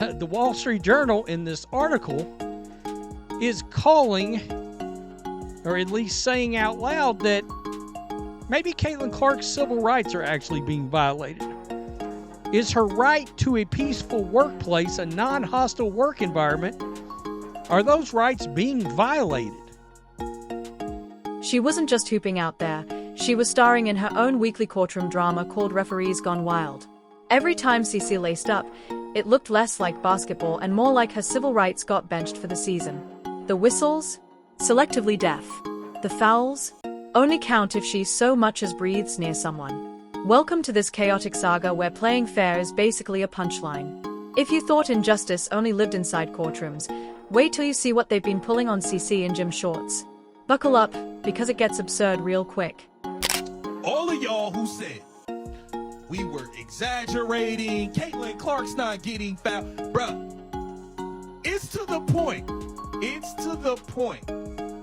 The Wall Street Journal in this article is calling, or at least saying out loud, that maybe Caitlin Clark's civil rights are actually being violated. Is her right to a peaceful workplace, a non-hostile work environment, are those rights being violated? She wasn't just hooping out there, she was starring in her own weekly courtroom drama called Referees Gone Wild. Every time CC laced up, it looked less like basketball and more like her civil rights got benched for the season. The whistles? Selectively deaf. The fouls? Only count if she so much as breathes near someone. Welcome to this chaotic saga where playing fair is basically a punchline. If you thought injustice only lived inside courtrooms, wait till you see what they've been pulling on CC in gym shorts. Buckle up, because it gets absurd real quick. All of y'all who said we were exaggerating, Caitlin Clark's not getting fouled, bruh, it's to the point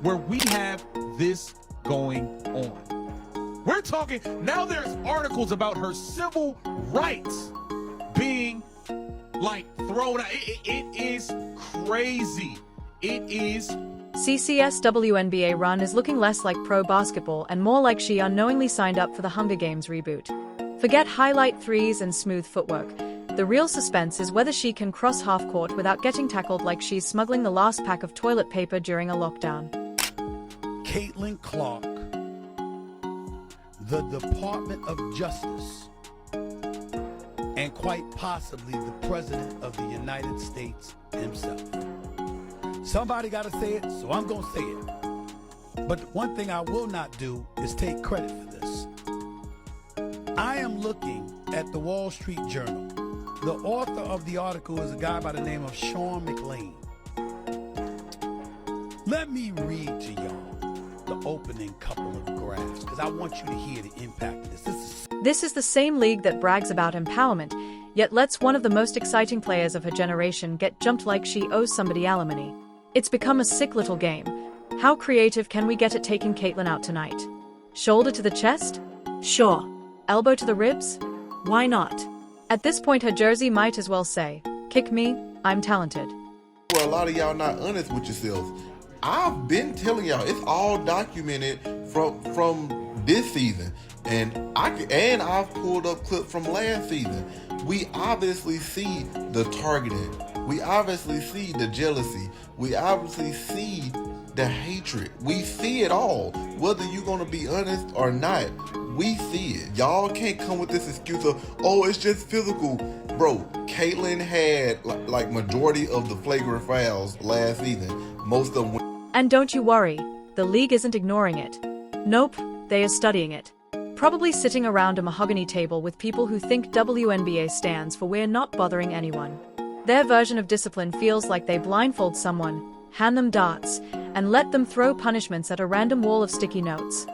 where we have this going on. We're talking, now there's articles about her civil rights being like thrown out. It is crazy. It is. CC's WNBA run is looking less like pro basketball and more like she unknowingly signed up for the Hunger Games reboot. Forget highlight threes and smooth footwork. The real suspense is whether she can cross half-court without getting tackled like she's smuggling the last pack of toilet paper during a lockdown. Caitlin Clark, the Department of Justice, and quite possibly the President of the United States himself. Somebody got to say it, so I'm going to say it. But one thing I will not do is take credit for this. I am looking at the Wall Street Journal. The author of the article is a guy by the name of Sean McLean. Let me read to y'all the opening couple of graphs, because I want you to hear the impact of this. This is the same league that brags about empowerment, yet lets one of the most exciting players of her generation get jumped like she owes somebody alimony. It's become a sick little game. How creative can we get at taking Caitlin out tonight? Shoulder to the chest? Sure. Elbow to the ribs? Why not? At this point, her jersey might as well say, "Kick me, I'm talented." Well, a lot of y'all not honest with yourselves. I've been telling y'all, it's all documented from this season, and I've pulled up clips from last season. We obviously see the targeting. We obviously see the jealousy. We obviously see the hatred. We see it all. Whether you're gonna be honest or not, we see it. Y'all can't come with this excuse of, oh, it's just physical. Bro, Caitlin had like majority of the flagrant fouls last season. Most of them. And don't you worry, the league isn't ignoring it. Nope, they are studying it. Probably sitting around a mahogany table with people who think WNBA stands for "we're not bothering anyone." Their version of discipline feels like they blindfold someone, hand them darts, and let them throw punishments at a random wall of sticky notes.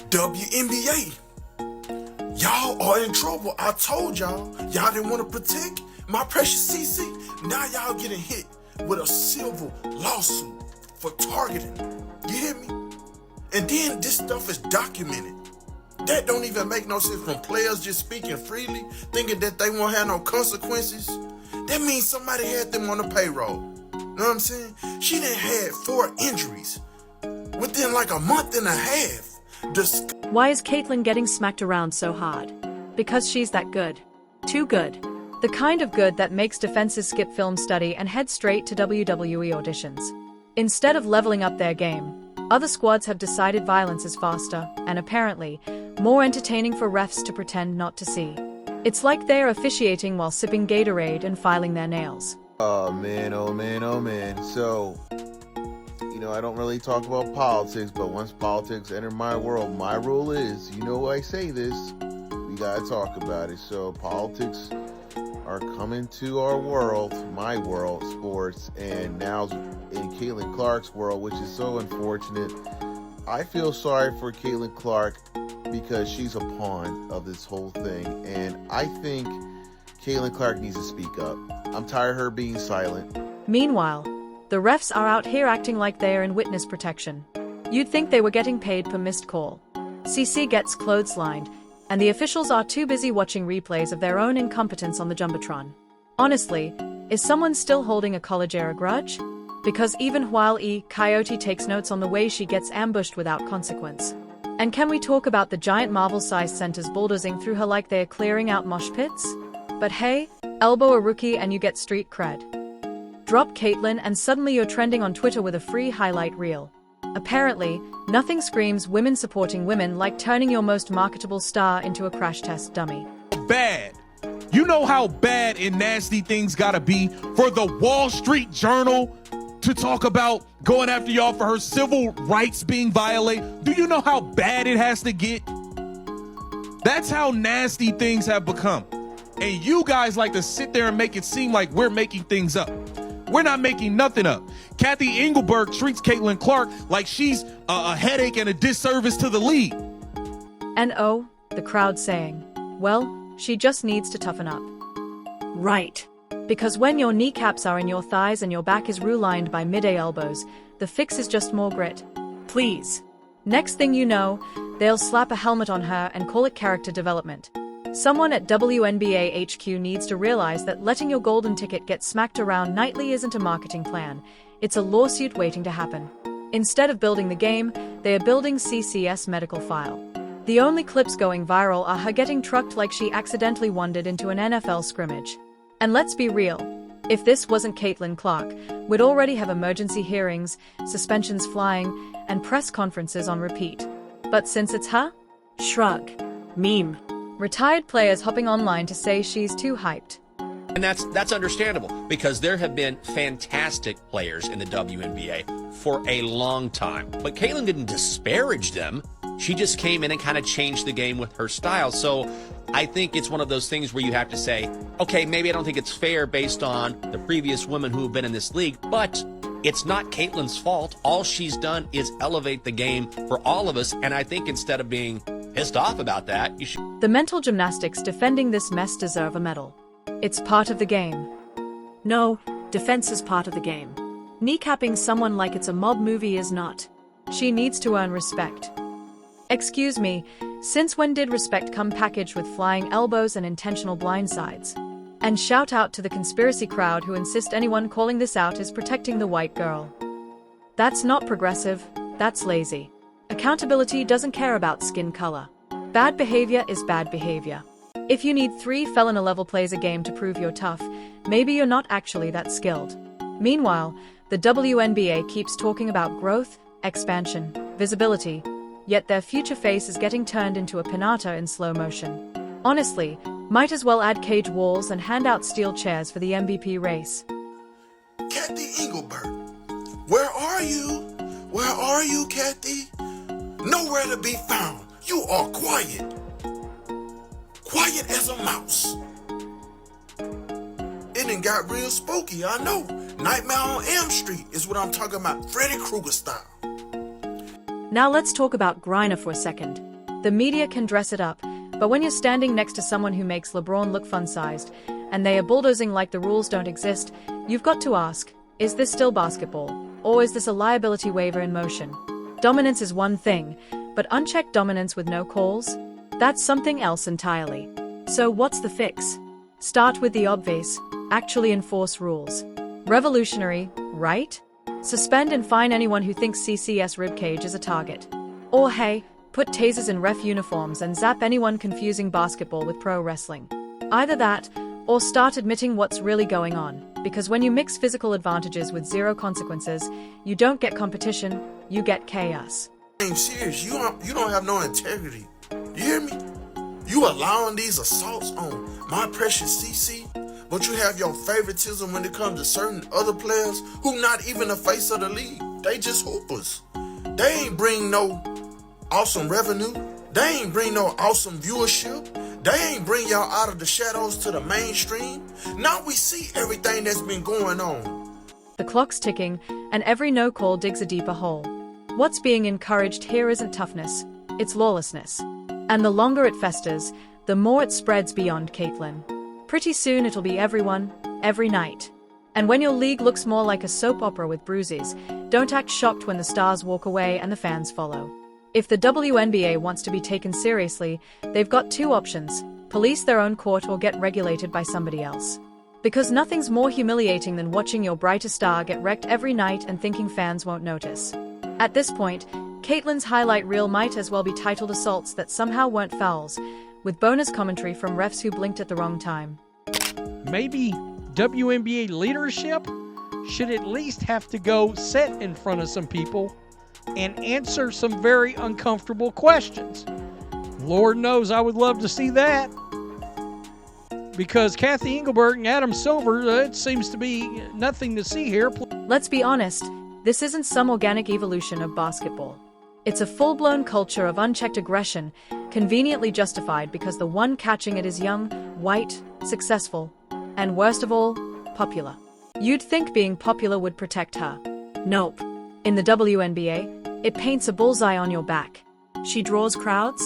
WNBA, y'all are in trouble. I told y'all didn't want to protect my precious CC. Now y'all getting hit with a civil lawsuit for targeting. You hear me? And then this stuff is documented. That don't even make no sense from players just speaking freely, thinking that they won't have no consequences. That means somebody had them on the payroll. Know what I'm saying? She done had 4 injuries within like a month and a half. Why is Caitlin getting smacked around so hard? Because she's that good. Too good. The kind of good that makes defenses skip film study and head straight to WWE auditions. Instead of leveling up their game, other squads have decided violence is faster, and apparently, more entertaining for refs to pretend not to see. It's like they're officiating while sipping Gatorade and filing their nails. Oh man. So, I don't really talk about politics, but once politics enter my world, my rule is, I say this, we gotta talk about it. So politics are coming to our world, my world, sports, and now in Caitlin Clark's world, which is so unfortunate. I feel sorry for Caitlin Clark because she's a pawn of this whole thing, and I think Caitlin Clark needs to speak up. I'm tired of her being silent. Meanwhile, the refs are out here acting like they are in witness protection. You'd think they were getting paid per missed call. CC gets clotheslined, and the officials are too busy watching replays of their own incompetence on the Jumbotron. Honestly, Is someone still holding a college-era grudge? Because even while Coyote takes notes on the way she gets ambushed without consequence. And can we talk about the giant Marvel-sized centers bulldozing through her like they're clearing out mosh pits? But hey, elbow a rookie and you get street cred. Drop Caitlyn and suddenly you're trending on Twitter with a free highlight reel. Apparently, nothing screams women supporting women like turning your most marketable star into a crash test dummy. Bad. You know how bad and nasty things gotta be for the Wall Street Journal to talk about going after y'all for her civil rights being violated? Do you know how bad it has to get? That's how nasty things have become. And you guys like to sit there and make it seem like we're making things up. We're not making nothing up. Kathy Engelberg treats Caitlin Clark like she's a headache and a disservice to the league. And oh, the crowd saying, well, she just needs to toughen up. Right. Because when your kneecaps are in your thighs and your back is rue-lined by mid-A elbows, the fix is just more grit. Please. Next thing you know, they'll slap a helmet on her and call it character development. Someone at WNBA HQ needs to realize that letting your golden ticket get smacked around nightly isn't a marketing plan. It's a lawsuit waiting to happen. Instead of building the game, they are building CCS medical file. The only clips going viral are her getting trucked like she accidentally wandered into an NFL scrimmage. And let's be real, if this wasn't Caitlin Clark, we'd already have emergency hearings, suspensions flying, and press conferences on repeat. But since it's her? Shrug. Meme. Retired players hopping online to say she's too hyped. And that's understandable because there have been fantastic players in the WNBA for a long time. But Caitlin didn't disparage them. She just came in and kind of changed the game with her style. So I think it's one of those things where you have to say, okay, maybe I don't think it's fair based on the previous women who have been in this league, but it's not Caitlin's fault. All she's done is elevate the game for all of us. And I think instead of being pissed off about that, you should. The mental gymnastics defending this mess deserve a medal. It's part of the game. No, defense is part of the game. Kneecapping someone like it's a mob movie is not. She needs to earn respect. Excuse me, since when did respect come packaged with flying elbows and intentional blindsides? And shout out to the conspiracy crowd who insist anyone calling this out is protecting the white girl. That's not progressive, that's lazy. Accountability doesn't care about skin color. Bad behavior is bad behavior. If you need 3 felon-level plays a game to prove you're tough, maybe you're not actually that skilled. Meanwhile, the WNBA keeps talking about growth, expansion, visibility, yet their future face is getting turned into a pinata in slow motion. Honestly, might as well add cage walls and hand out steel chairs for the MVP race. Kathy Engelberg, where are you? Where are you, Kathy? Nowhere to be found. You are quiet. Quiet as a mouse. It done got real spooky, I know. Nightmare on Elm Street is what I'm talking about, Freddy Krueger style. Now let's talk about Griner for a second. The media can dress it up, but when you're standing next to someone who makes LeBron look fun-sized, and they are bulldozing like the rules don't exist, you've got to ask, is this still basketball? Or is this a liability waiver in motion? Dominance is one thing, but unchecked dominance with no calls? That's something else entirely. So what's the fix? Start with the obvious, actually enforce rules. Revolutionary, right? Suspend and fine anyone who thinks CCS ribcage is a target. Or hey, put tasers in ref uniforms and zap anyone confusing basketball with pro wrestling. Either that, or start admitting what's really going on, because when you mix physical advantages with zero consequences, you don't get competition, you get chaos. I'm serious, you don't have no integrity. You hear me? You allowing these assaults on my precious CC, but you have your favoritism when it comes to certain other players who not even the face of the league. They just hoopers. They ain't bring no awesome revenue. They ain't bring no awesome viewership. They ain't bring y'all out of the shadows to the mainstream. Now we see everything that's been going on. The clock's ticking, and every no call digs a deeper hole. What's being encouraged here isn't toughness, it's lawlessness. And the longer it festers, the more it spreads beyond Caitlyn. Pretty soon it'll be everyone, every night. And when your league looks more like a soap opera with bruises, don't act shocked when the stars walk away and the fans follow. If the WNBA wants to be taken seriously, they've got 2 options: police their own court or get regulated by somebody else. Because nothing's more humiliating than watching your brightest star get wrecked every night and thinking fans won't notice. At this point, Caitlyn's highlight reel might as well be titled Assaults That Somehow Weren't Fouls, with bonus commentary from refs who blinked at the wrong time. Maybe WNBA leadership should at least have to go sit in front of some people and answer some very uncomfortable questions. Lord knows I would love to see that. Because Kathy Engelbert and Adam Silver, it seems to be nothing to see here. Let's be honest, this isn't some organic evolution of basketball. It's a full-blown culture of unchecked aggression, conveniently justified because the one catching it is young, white, successful, and worst of all, popular. You'd think being popular would protect her. Nope. In the WNBA, it paints a bullseye on your back. She draws crowds?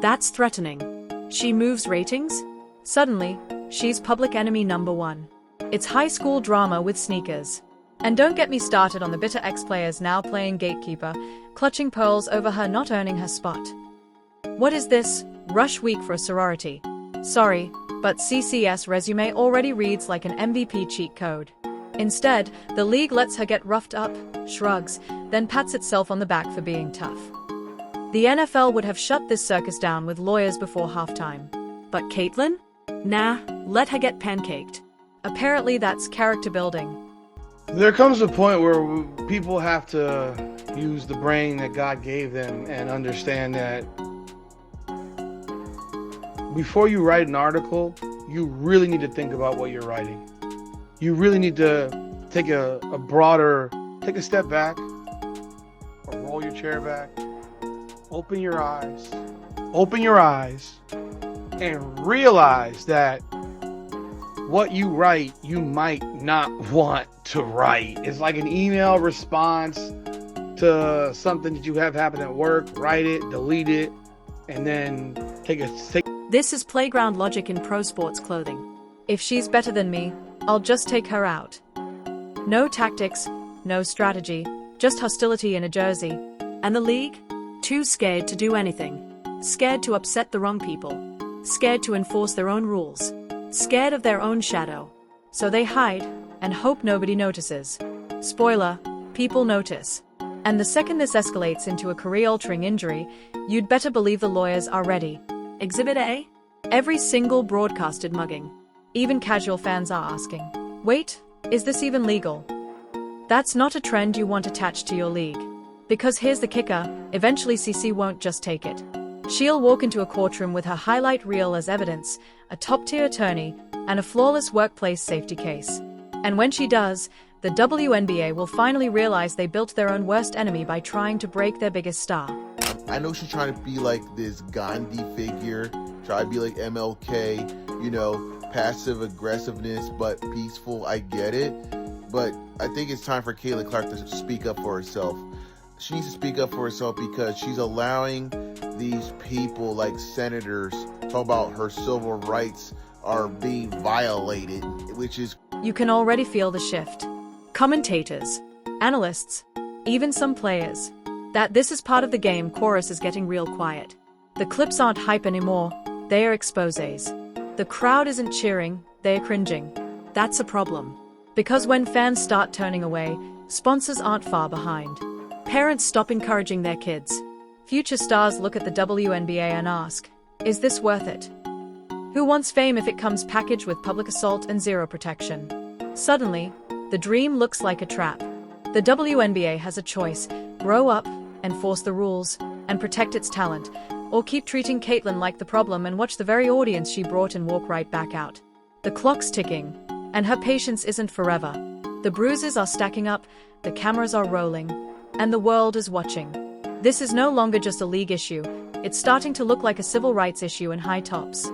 That's threatening. She moves ratings? Suddenly, she's public enemy number one. It's high school drama with sneakers. And don't get me started on the bitter ex-players now playing gatekeeper, clutching pearls over her not earning her spot. What is this? Rush week for a sorority. Sorry, but CCS resume already reads like an MVP cheat code. Instead, the league lets her get roughed up, shrugs, then pats itself on the back for being tough. The NFL would have shut this circus down with lawyers before halftime. But Caitlyn? Nah, let her get pancaked. Apparently that's character building. There comes a point where people have to use the brain that God gave them and understand that before you write an article, you really need to think about what you're writing. You really need to take take a step back, or roll your chair back, open your eyes, and realize that what you write, you might not want to write. It's like an email response to something that you have happen at work. Write it, delete it, and then take. This is playground logic in pro sports clothing. If she's better than me, I'll just take her out. No tactics, no strategy, just hostility in a jersey. And the league? Too scared to do anything. Scared to upset the wrong people. Scared to enforce their own rules. Scared of their own shadow. So they hide and hope nobody notices. Spoiler, people notice. And the second this escalates into a career-altering injury, you'd better believe the lawyers are ready. Exhibit A? Every single broadcasted mugging. Even casual fans are asking, wait, is this even legal? That's not a trend you want attached to your league. Because here's the kicker, eventually CC won't just take it. She'll walk into a courtroom with her highlight reel as evidence, a top-tier attorney, and a flawless workplace safety case. And when she does, the WNBA will finally realize they built their own worst enemy by trying to break their biggest star. I know she's trying to be like this Gandhi figure, try to be like MLK, passive aggressiveness, but peaceful. I get it. But I think it's time for Caitlin Clark to speak up for herself. She needs to speak up for herself because she's allowing these people like senators talk about her civil rights are being violated, which is... You can already feel the shift. Commentators, analysts, even some players. That this is part of the game chorus is getting real quiet. The clips aren't hype anymore, they are exposés. The crowd isn't cheering, they are cringing. That's a problem. Because when fans start turning away, sponsors aren't far behind. Parents stop encouraging their kids. Future stars look at the WNBA and ask, is this worth it? Who wants fame if it comes packaged with public assault and zero protection? Suddenly, the dream looks like a trap. The WNBA has a choice: grow up, enforce the rules, and protect its talent, or keep treating Caitlyn like the problem and watch the very audience she brought in walk right back out. The clock's ticking, and her patience isn't forever. The bruises are stacking up, the cameras are rolling, and the world is watching. This is no longer just a league issue, it's starting to look like a civil rights issue in high tops.